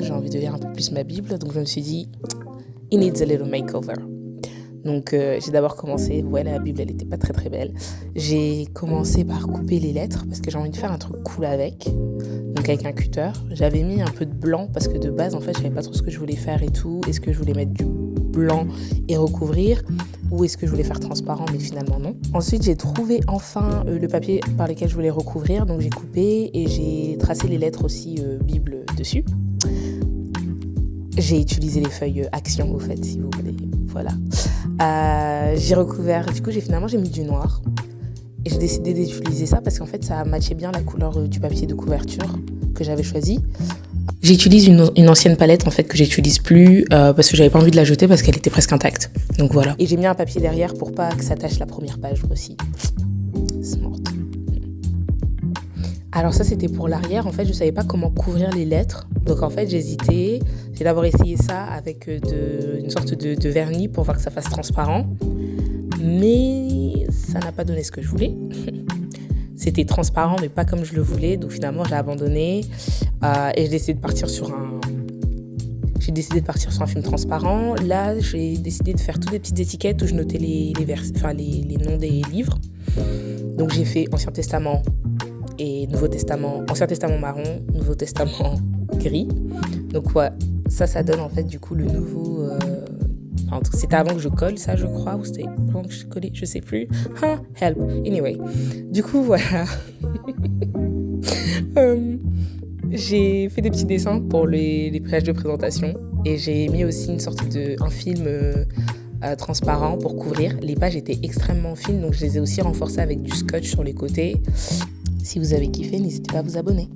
j'ai envie de lire un peu plus ma Bible, donc je me suis dit, it needs a little makeover. Donc j'ai d'abord commencé, la Bible elle était pas très très belle. J'ai commencé par couper les lettres parce que j'ai envie de faire un truc cool avec. Donc avec un cutter, j'avais mis un peu de blanc parce que de base en fait je savais pas trop ce que je voulais faire et tout. Est-ce que je voulais mettre du blanc et recouvrir ou est-ce que je voulais faire transparent, mais finalement non. Ensuite j'ai trouvé enfin le papier par lequel je voulais recouvrir, donc j'ai coupé et j'ai tracé les lettres aussi Bible dessus. J'ai utilisé les feuilles Action, au fait, si vous voulez. Voilà. J'ai recouvert, du coup, j'ai mis du noir. Et j'ai décidé d'utiliser ça parce qu'en fait, ça matchait bien la couleur du papier de couverture que j'avais choisi. J'utilise une ancienne palette, en fait, que j'utilise plus parce que j'avais pas envie de la jeter parce qu'elle était presque intacte. Donc voilà. Et j'ai mis un papier derrière pour pas que ça tâche la première page aussi. Smart. Alors ça, c'était pour l'arrière. En fait, je savais pas comment couvrir les lettres. Donc en fait, j'hésitais. J'ai d'abord essayé ça avec une sorte de vernis pour voir que ça fasse transparent. Mais ça n'a pas donné ce que je voulais. C'était transparent, mais pas comme je le voulais. Donc finalement, j'ai abandonné. Et j'ai décidé de partir sur un film transparent. Là, j'ai décidé de faire toutes des petites étiquettes où je notais les noms des livres. Donc j'ai fait Ancien Testament et Nouveau Testament, Ancien Testament marron, Nouveau Testament gris. Donc ça donne en fait du coup le nouveau... c'était avant que je colle ça, je crois, ou c'était avant que je collais, je sais plus. Help. Anyway. Du coup, voilà. J'ai fait des petits dessins pour les pages de présentation et j'ai mis aussi un film transparent pour couvrir. Les pages étaient extrêmement fines, donc je les ai aussi renforcées avec du scotch sur les côtés. Si vous avez kiffé, n'hésitez pas à vous abonner.